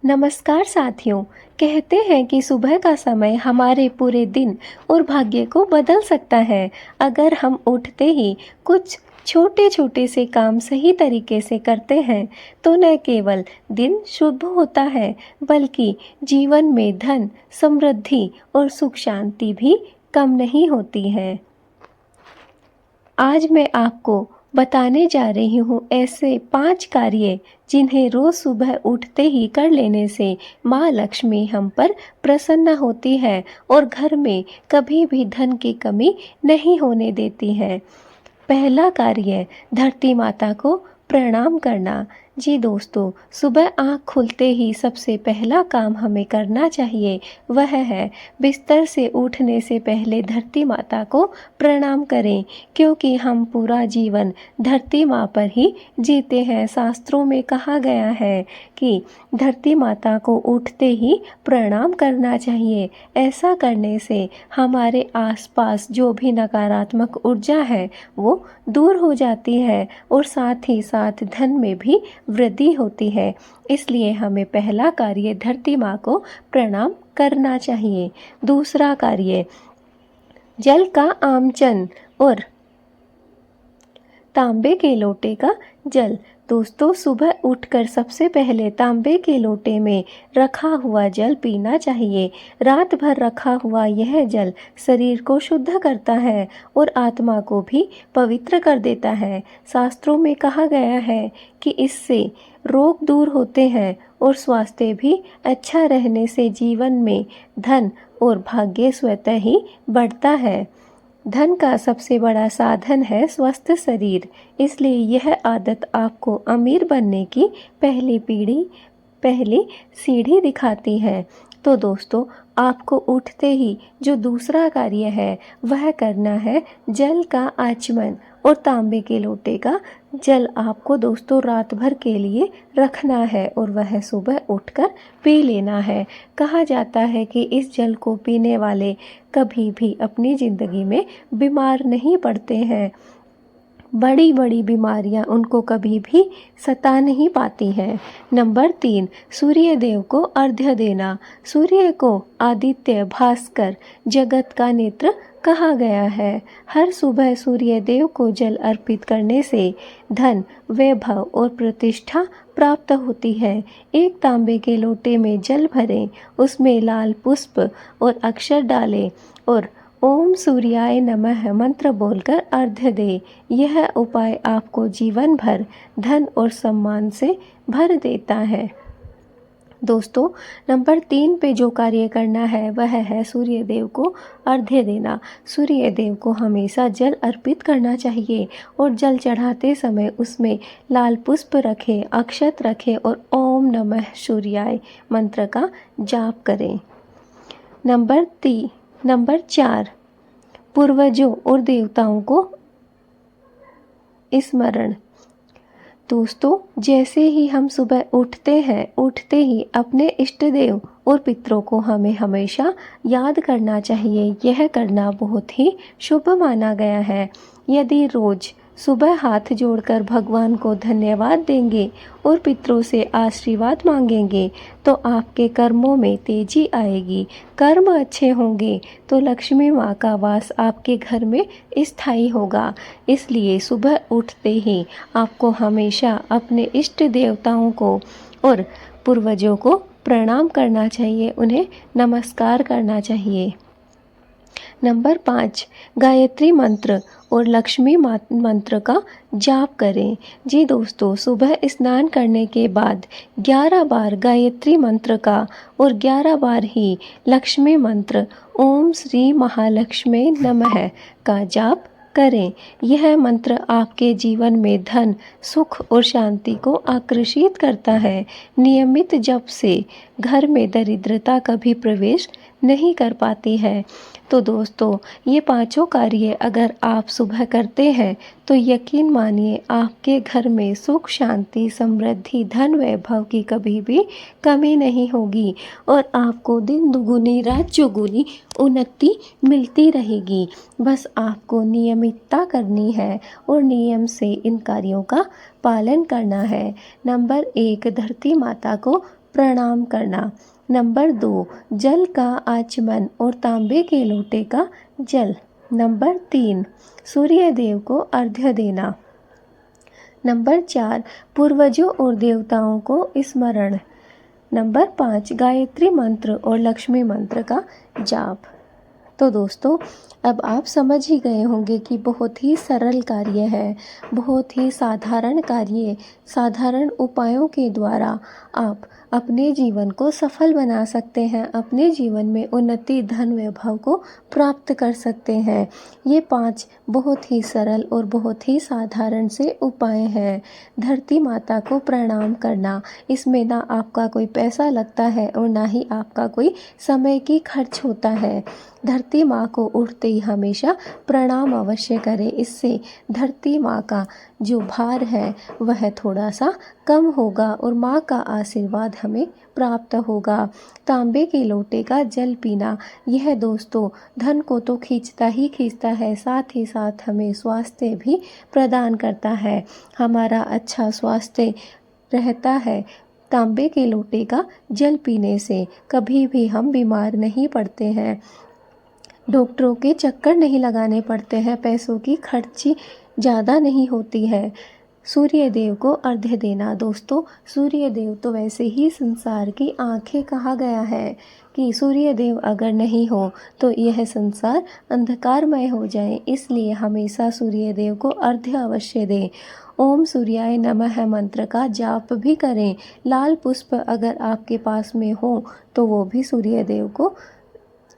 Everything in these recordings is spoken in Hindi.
नमस्कार साथियों। कहते हैं कि सुबह का समय हमारे पूरे दिन और भाग्य को बदल सकता है। अगर हम उठते ही कुछ छोटे छोटे से काम सही तरीके से करते हैं तो न केवल दिन शुभ होता है बल्कि जीवन में धन, समृद्धि और सुख शांति भी कम नहीं होती है। आज मैं आपको बताने जा रही हूँ ऐसे 5 कार्य जिन्हें रोज सुबह उठते ही कर लेने से माँ लक्ष्मी हम पर प्रसन्न होती है और घर में कभी भी धन की कमी नहीं होने देती है। पहला कार्य, धरती माता को प्रणाम करना। जी दोस्तों, सुबह आँख खुलते ही सबसे पहला काम हमें करना चाहिए वह है बिस्तर से उठने से पहले धरती माता को प्रणाम करें, क्योंकि हम पूरा जीवन धरती माँ पर ही जीते हैं। शास्त्रों में कहा गया है कि धरती माता को उठते ही प्रणाम करना चाहिए। ऐसा करने से हमारे आसपास जो भी नकारात्मक ऊर्जा है वो दूर हो जाती है और साथ ही साथ धन में भी वृद्धि होती है। इसलिए हमें पहला कार्य धरती माँ को प्रणाम करना चाहिए। दूसरा कार्य, जल का आमचन और तांबे के लोटे का जल। दोस्तों, सुबह उठकर सबसे पहले तांबे के लोटे में रखा हुआ जल पीना चाहिए। रात भर रखा हुआ यह जल शरीर को शुद्ध करता है और आत्मा को भी पवित्र कर देता है। शास्त्रों में कहा गया है कि इससे रोग दूर होते हैं और स्वास्थ्य भी अच्छा रहने से जीवन में धन और भाग्य स्वतः ही बढ़ता है। धन का सबसे बड़ा साधन है स्वस्थ शरीर, इसलिए यह आदत आपको अमीर बनने की पहली सीढ़ी दिखाती है। तो दोस्तों, आपको उठते ही जो दूसरा कार्य है वह करना है जल का आचमन और तांबे के लोटे का जल आपको दोस्तों रात भर के लिए रखना है और वह सुबह उठकर पी लेना है। कहा जाता है कि इस जल को पीने वाले कभी भी अपनी ज़िंदगी में बीमार नहीं पड़ते हैं। बड़ी बड़ी बीमारियां उनको कभी भी सता नहीं पाती हैं। नंबर 3, सूर्य देव को अर्घ्य देना। सूर्य को आदित्य, भास्कर, जगत का नेत्र कहा गया है। हर सुबह सूर्य देव को जल अर्पित करने से धन, वैभव और प्रतिष्ठा प्राप्त होती है। एक तांबे के लोटे में जल भरें, उसमें लाल पुष्प और अक्षर डालें और ओम सूर्याय नमः मंत्र बोलकर अर्घ्य दे। यह उपाय आपको जीवन भर धन और सम्मान से भर देता है। दोस्तों, नंबर 3 पे जो कार्य करना है वह है सूर्य देव को अर्घ्य देना। सूर्य देव को हमेशा जल अर्पित करना चाहिए और जल चढ़ाते समय उसमें लाल पुष्प रखें, अक्षत रखें और ओम नमः सूर्याय मंत्र का जाप करें। नंबर 4, पूर्वजों और देवताओं को स्मरण। दोस्तों, जैसे ही हम सुबह उठते ही अपने इष्ट देव और पितरों को हमें हमेशा याद करना चाहिए। यह करना बहुत ही शुभ माना गया है। यदि रोज सुबह हाथ जोड़कर भगवान को धन्यवाद देंगे और पितरों से आशीर्वाद मांगेंगे तो आपके कर्मों में तेजी आएगी। कर्म अच्छे होंगे तो लक्ष्मी माँ का वास आपके घर में स्थायी होगा। इसलिए सुबह उठते ही आपको हमेशा अपने इष्ट देवताओं को और पूर्वजों को प्रणाम करना चाहिए, उन्हें नमस्कार करना चाहिए। नंबर 5, गायत्री मंत्र और लक्ष्मी मंत्र का जाप करें। जी दोस्तों, सुबह स्नान करने के बाद 11 बार गायत्री मंत्र का और 11 बार ही लक्ष्मी मंत्र ओम श्री महालक्ष्मी नमः का जाप करें। यह मंत्र आपके जीवन में धन, सुख और शांति को आकर्षित करता है। नियमित जप से घर में दरिद्रता कभी प्रवेश नहीं कर पाती है। तो दोस्तों, ये 5 कार्य अगर आप सुबह करते हैं तो यकीन मानिए आपके घर में सुख, शांति, समृद्धि, धन, वैभव की कभी भी कमी नहीं होगी और आपको दिन दुगुनी रात चौगुनी उन्नति मिलती रहेगी। बस आपको नियमितता करनी है और नियम से इन कार्यों का पालन करना है। नंबर 1, धरती माता को प्रणाम करना। नंबर 2, जल का आचमन और तांबे के लोटे का जल। नंबर 3, सूर्य देव को अर्घ्य देना। नंबर 4, पूर्वजों और देवताओं को स्मरण। नंबर 5, गायत्री मंत्र और लक्ष्मी मंत्र का जाप। तो दोस्तों, अब आप समझ ही गए होंगे कि बहुत ही सरल कार्य है, बहुत ही साधारण कार्य, साधारण उपायों के द्वारा आप अपने जीवन को सफल बना सकते हैं, अपने जीवन में उन्नति, धन, वैभव को प्राप्त कर सकते हैं। ये 5 बहुत ही सरल और बहुत ही साधारण से उपाय हैं। धरती माता को प्रणाम करना, इसमें ना आपका कोई पैसा लगता है और ना ही आपका कोई समय की खर्च होता है। धरती माँ को उठते ही हमेशा प्रणाम अवश्य करें। इससे धरती माँ का जो भार है वह थोड़ा सा कम होगा और माँ का आशीर्वाद हमें प्राप्त होगा। तांबे के लोटे का जल पीना, यह दोस्तों धन को तो खींचता ही खींचता है, साथ ही साथ हमें स्वास्थ्य भी प्रदान करता है। हमारा अच्छा स्वास्थ्य रहता है तांबे के लोटे का जल पीने से। कभी भी हम बीमार नहीं पड़ते हैं, डॉक्टरों के चक्कर नहीं लगाने पड़ते हैं, पैसों की खर्ची ज़्यादा नहीं होती है। सूर्य देव को अर्घ्य देना, दोस्तों सूर्य देव तो वैसे ही संसार की आंखें कहा गया है कि सूर्य देव अगर नहीं हो तो यह संसार अंधकारमय हो जाए। इसलिए हमेशा सूर्य देव को अर्घ्य अवश्य दें। ओम सूर्याय नमः मंत्र का जाप भी करें। लाल पुष्प अगर आपके पास में हो तो वो भी सूर्य देव को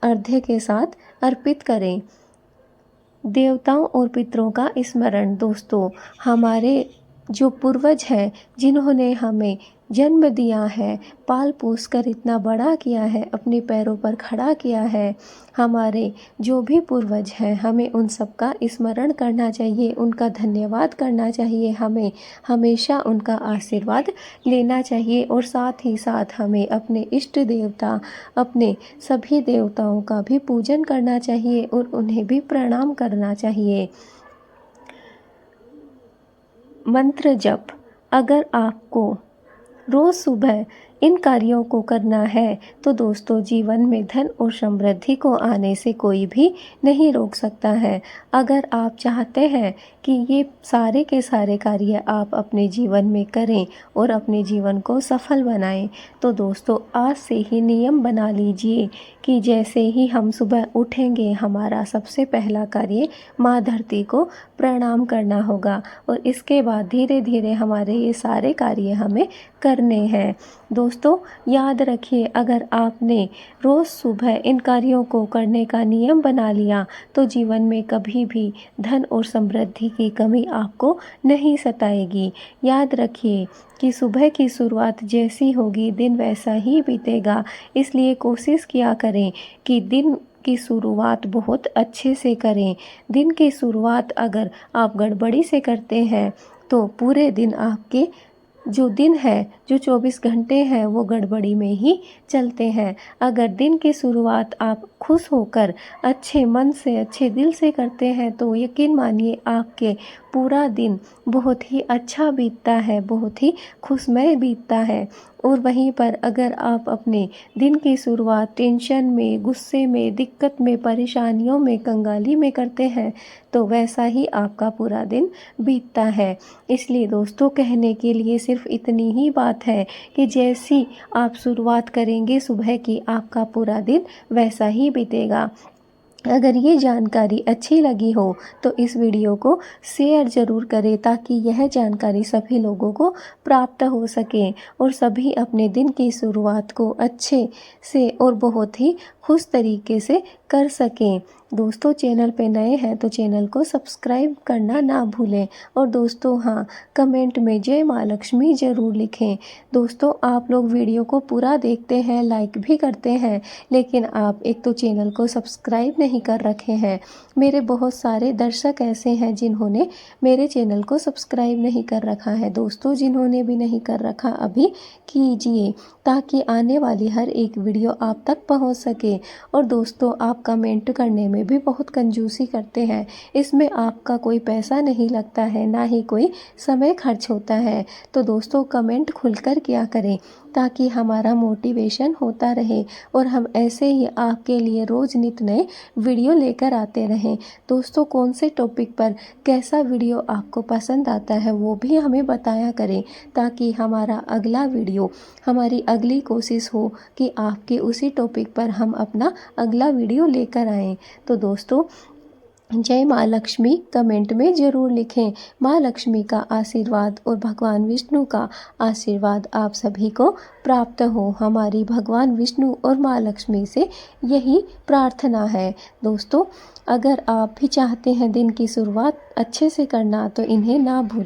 अर्घ्य के साथ अर्पित करें। देवताओं और पितरों का स्मरण, दोस्तों हमारे जो पूर्वज हैं जिन्होंने हमें जन्म दिया है, पाल पोस कर इतना बड़ा किया है, अपने पैरों पर खड़ा किया है, हमारे जो भी पूर्वज हैं हमें उन सब का स्मरण करना चाहिए, उनका धन्यवाद करना चाहिए, हमें हमेशा उनका आशीर्वाद लेना चाहिए और साथ ही साथ हमें अपने इष्ट देवता, अपने सभी देवताओं का भी पूजन करना चाहिए और उन्हें भी प्रणाम करना चाहिए। मंत्र जप, अगर आपको रोज़ सुबह इन कार्यों को करना है तो दोस्तों जीवन में धन और समृद्धि को आने से कोई भी नहीं रोक सकता है। अगर आप चाहते हैं कि ये सारे के सारे कार्य आप अपने जीवन में करें और अपने जीवन को सफल बनाएं तो दोस्तों आज से ही नियम बना लीजिए कि जैसे ही हम सुबह उठेंगे हमारा सबसे पहला कार्य माँ धरती को प्रणाम करना होगा और इसके बाद धीरे धीरे हमारे ये सारे कार्य हमें करने हैं। दोस्तों याद रखिए, अगर आपने रोज़ सुबह इन कार्यों को करने का नियम बना लिया तो जीवन में कभी भी धन और समृद्धि की कमी आपको नहीं सताएगी। याद रखिए कि सुबह की शुरुआत जैसी होगी दिन वैसा ही बीतेगा, इसलिए कोशिश किया करें कि दिन की शुरुआत बहुत अच्छे से करें। दिन की शुरुआत अगर आप गड़बड़ी से करते हैं तो पूरे दिन आपके जो दिन है, जो 24 घंटे हैं वो गड़बड़ी में ही चलते हैं। अगर दिन की शुरुआत आप खुश होकर अच्छे मन से, अच्छे दिल से करते हैं तो यकीन मानिए आपके पूरा दिन बहुत ही अच्छा बीतता है, बहुत ही खुशमय बीतता है। और वहीं पर अगर आप अपने दिन की शुरुआत टेंशन में, गुस्से में, दिक्कत में, परेशानियों में, कंगाली में करते हैं तो वैसा ही आपका पूरा दिन बीतता है। इसलिए दोस्तों कहने के लिए सिर्फ इतनी ही बात है कि जैसी आप शुरुआत करेंगे सुबह की, आपका पूरा दिन वैसा ही बीतेगा। अगर ये जानकारी अच्छी लगी हो तो इस वीडियो को शेयर ज़रूर करें ताकि यह जानकारी सभी लोगों को प्राप्त हो सके और सभी अपने दिन की शुरुआत को अच्छे से और बहुत ही खुश तरीके से कर सकें। दोस्तों चैनल पे नए हैं तो चैनल को सब्सक्राइब करना ना भूलें और दोस्तों हाँ, कमेंट में जय माँ लक्ष्मी ज़रूर लिखें। दोस्तों आप लोग वीडियो को पूरा देखते हैं, लाइक भी करते हैं, लेकिन आप एक तो चैनल को सब्सक्राइब नहीं कर रखे हैं। मेरे बहुत सारे दर्शक ऐसे हैं जिन्होंने मेरे चैनल को सब्सक्राइब नहीं कर रखा है। दोस्तों जिन्होंने भी नहीं कर रखा अभी कीजिए ताकि आने वाली हर एक वीडियो आप तक पहुंच सके। और दोस्तों आप कमेंट करने में में भी बहुत कंजूसी करते हैं। इसमें आपका कोई पैसा नहीं लगता है, ना ही कोई समय खर्च होता है। तो दोस्तों कमेंट खुलकर किया करें ताकि हमारा मोटिवेशन होता रहे और हम ऐसे ही आपके लिए रोज़ नित नए वीडियो लेकर आते रहें। दोस्तों कौन से टॉपिक पर कैसा वीडियो आपको पसंद आता है वो भी हमें बताया करें ताकि हमारा अगला वीडियो, हमारी अगली कोशिश हो कि आपके उसी टॉपिक पर हम अपना अगला वीडियो लेकर आएँ। तो दोस्तों जय माँ लक्ष्मी कमेंट में ज़रूर लिखें। माँ लक्ष्मी का आशीर्वाद और भगवान विष्णु का आशीर्वाद आप सभी को प्राप्त हो। हमारी भगवान विष्णु और माँ लक्ष्मी से यही प्रार्थना है। दोस्तों अगर आप भी चाहते हैं दिन की शुरुआत अच्छे से करना तो इन्हें ना भूलें।